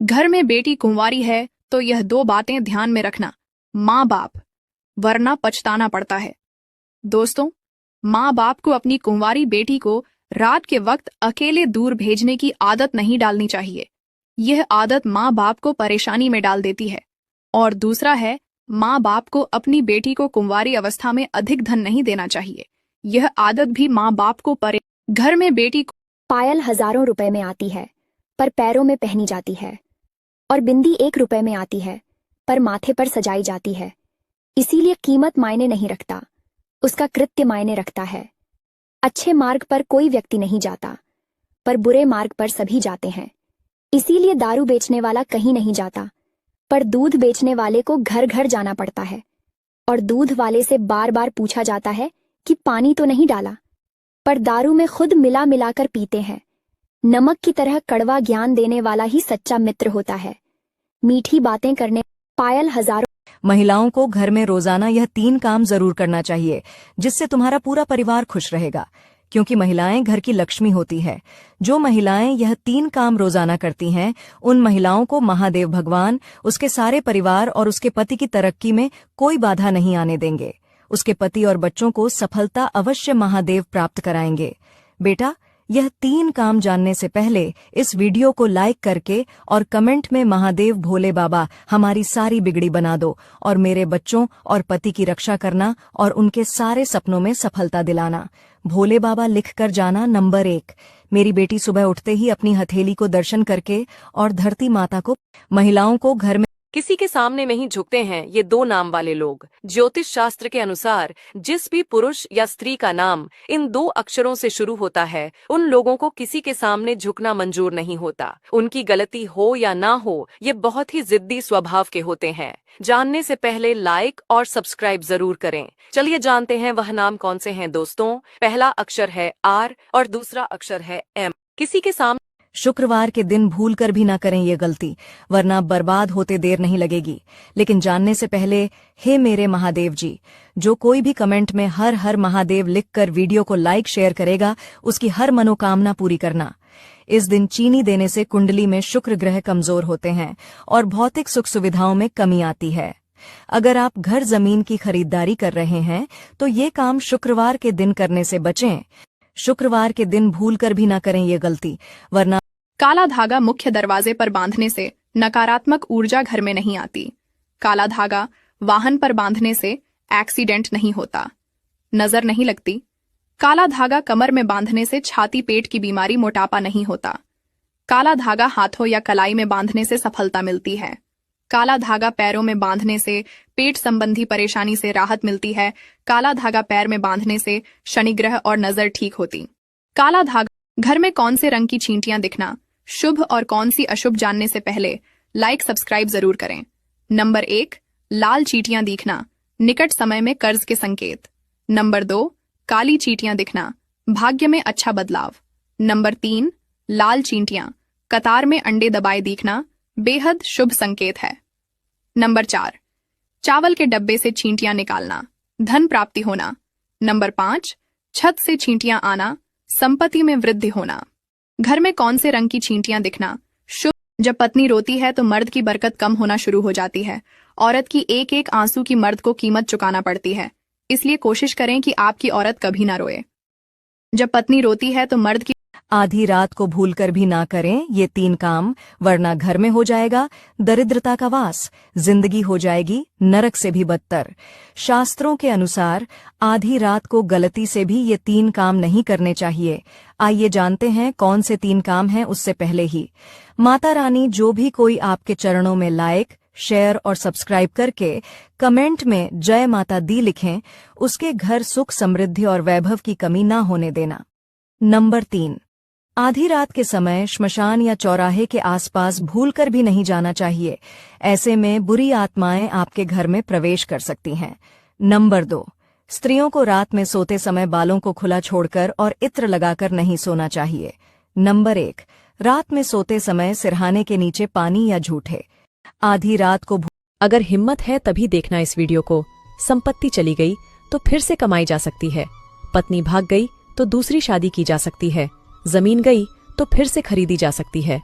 घर में बेटी कुंवारी है तो यह दो बातें ध्यान में रखना, माँ बाप, वरना पछताना पड़ता है। दोस्तों, माँ बाप को अपनी कुंवारी बेटी को रात के वक्त अकेले दूर भेजने की आदत नहीं डालनी चाहिए। यह आदत माँ बाप को परेशानी में डाल देती है। और दूसरा है, माँ बाप को अपनी बेटी को कुंवारी अवस्था में अधिक धन नहीं देना चाहिए। यह आदत भी माँ बाप को घर में बेटी को पायल हजारों रुपए में आती है पर पैरों में पहनी जाती है, और बिंदी 1 रुपए में आती है पर माथे पर सजाई जाती है। इसीलिए कीमत मायने नहीं रखता, उसका कृत्य मायने रखता है। अच्छे मार्ग पर कोई व्यक्ति नहीं जाता, पर बुरे मार्ग पर सभी जाते हैं। इसीलिए दारू बेचने वाला कहीं नहीं जाता, पर दूध बेचने वाले को घर घर जाना पड़ता है, और दूध वाले से बार बार पूछा जाता है कि पानी तो नहीं डाला, पर दारू में खुद मिला मिलाकर पीते हैं। नमक की तरह कड़वा ज्ञान देने वाला ही सच्चा मित्र होता है। मीठी बातें करने पायल हजारों महिलाओं को घर में रोजाना यह 3 काम जरूर करना चाहिए, जिससे तुम्हारा पूरा परिवार खुश रहेगा, क्योंकि महिलाएं घर की लक्ष्मी होती है। जो महिलाएं यह 3 काम रोजाना करती हैं, उन महिलाओं को महादेव भगवान, उसके सारे परिवार और उसके पति की तरक्की में कोई बाधा नहीं आने देंगे। उसके पति और बच्चों को सफलता अवश्य महादेव प्राप्त कराएंगे। बेटा, यह 3 काम जानने से पहले इस वीडियो को लाइक करके और कमेंट में महादेव भोले बाबा हमारी सारी बिगड़ी बना दो, और मेरे बच्चों और पति की रक्षा करना और उनके सारे सपनों में सफलता दिलाना। भोले बाबा लिख कर जाना। नंबर 1, मेरी बेटी सुबह उठते ही अपनी हथेली को दर्शन करके और धरती माता को। महिलाओं को घर में किसी के सामने नहीं झुकते हैं ये 2 नाम वाले लोग। ज्योतिष शास्त्र के अनुसार जिस भी पुरुष या स्त्री का नाम इन 2 अक्षरों से शुरू होता है, उन लोगों को किसी के सामने झुकना मंजूर नहीं होता। उनकी गलती हो या ना हो, ये बहुत ही जिद्दी स्वभाव के होते हैं। जानने से पहले लाइक और सब्सक्राइब जरूर करें। चलिए जानते हैं वह नाम कौन से हैं दोस्तों। पहला अक्षर है आर और दूसरा अक्षर है एम। किसी के सामने शुक्रवार के दिन भूलकर भी ना करें ये गलती, वरना बर्बाद होते देर नहीं लगेगी। लेकिन जानने से पहले, हे मेरे महादेव जी, जो कोई भी कमेंट में हर हर महादेव लिखकर वीडियो को लाइक शेयर करेगा, उसकी हर मनोकामना पूरी करना। इस दिन चीनी देने से कुंडली में शुक्र ग्रह कमजोर होते हैं और भौतिक सुख सुविधाओं में कमी आती है। अगर आप घर जमीन की खरीदारी कर रहे हैं तो ये काम शुक्रवार के दिन करने से बचें। शुक्रवार के दिन भूलकर भी ना करें ये गलती, वरना काला धागा मुख्य दरवाजे पर बांधने से नकारात्मक ऊर्जा घर में नहीं आती। काला धागा वाहन पर बांधने से एक्सीडेंट नहीं होता, नजर नहीं लगती। काला धागा कमर में बांधने से छाती पेट की बीमारी मोटापा नहीं होता। काला धागा हाथों या कलाई में बांधने से सफलता मिलती है। काला धागा पैरों में बांधने से पेट संबंधी परेशानी से राहत मिलती है। काला धागा पैर में बांधने से शनि ग्रह और नजर ठीक होती। काला धागा घर में कौन से रंग की चींटियां दिखना शुभ और कौन सी अशुभ जानने से पहले लाइक सब्सक्राइब जरूर करें। नंबर 1, लाल चींटियां दिखना निकट समय में कर्ज के संकेत। नंबर 2, काली चींटियां दिखना भाग्य में अच्छा बदलाव। नंबर 3, लाल चींटियां कतार में अंडे दबाए दिखना बेहद शुभ संकेत है। नंबर 4, चावल के डब्बे से चींटियां निकालना धन प्राप्ति होना। नंबर 5, छत से चींटियां आना संपत्ति में वृद्धि होना। घर में कौन से रंग की चींटियां दिखना शुभ। जब पत्नी रोती है तो मर्द की बरकत कम होना शुरू हो जाती है। औरत की एक एक आंसू की मर्द को कीमत चुकाना पड़ती है, इसलिए कोशिश करें कि आपकी औरत कभी ना रोए। जब पत्नी रोती है तो मर्द की आधी रात को भूलकर भी ना करें ये 3 काम, वरना घर में हो जाएगा दरिद्रता का वास, जिंदगी हो जाएगी नरक से भी बदतर। शास्त्रों के अनुसार आधी रात को गलती से भी ये 3 काम नहीं करने चाहिए। आइए जानते हैं कौन से 3 काम हैं। उससे पहले ही माता रानी जो भी कोई आपके चरणों में लाइक, शेयर और सब्सक्राइब करके कमेंट में जय माता दी लिखें, उसके घर सुख समृद्धि और वैभव की कमी ना होने देना। नंबर 3, आधी रात के समय श्मशान या चौराहे के आसपास भूलकर भी नहीं जाना चाहिए। ऐसे में बुरी आत्माएं आपके घर में प्रवेश कर सकती हैं। नंबर 2, स्त्रियों को रात में सोते समय बालों को खुला छोड़कर और इत्र लगाकर नहीं सोना चाहिए। नंबर 1, रात में सोते समय सिरहाने के नीचे पानी या झूठे। आधी रात को अगर हिम्मत है तभी देखना इस वीडियो को। संपत्ति चली गई तो फिर से कमाई जा सकती है, पत्नी भाग गई तो दूसरी शादी की जा सकती है, जमीन गई तो फिर से खरीदी जा सकती है।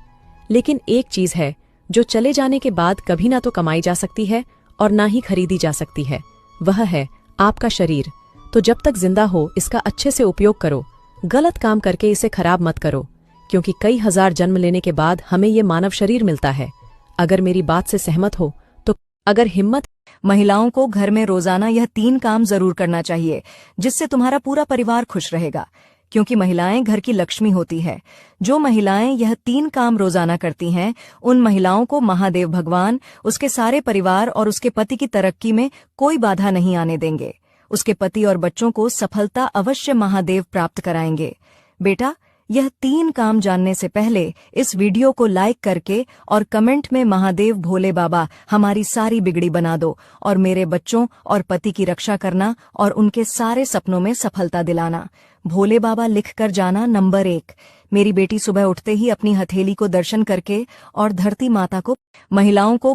लेकिन एक चीज है, जो चले जाने के बाद कभी ना तो कमाई जा सकती है और ना ही खरीदी जा सकती है, वह है आपका शरीर। तो जब तक जिंदा हो इसका अच्छे से उपयोग करो, गलत काम करके इसे खराब मत करो, क्योंकि कई हजार जन्म लेने के बाद हमें ये मानव शरीर मिलता है। अगर मेरी बात से सहमत हो तो अगर हिम्मत। महिलाओं को घर में रोजाना यह 3 काम जरूर करना चाहिए, जिससे तुम्हारा पूरा परिवार खुश रहेगा, क्योंकि महिलाएं घर की लक्ष्मी होती है। जो महिलाएं यह 3 काम रोजाना करती हैं, उन महिलाओं को महादेव भगवान उसके सारे परिवार और उसके पति की तरक्की में कोई बाधा नहीं आने देंगे। उसके पति और बच्चों को सफलता अवश्य महादेव प्राप्त कराएंगे। बेटा, यह 3 काम जानने से पहले इस वीडियो को लाइक करके और कमेंट में महादेव भोले बाबा हमारी सारी बिगड़ी बना दो और मेरे बच्चों और पति की रक्षा करना और उनके सारे सपनों में सफलता दिलाना। भोले बाबा लिख कर जाना। नंबर 1, मेरी बेटी सुबह उठते ही अपनी हथेली को दर्शन करके और धरती माता को। महिलाओं को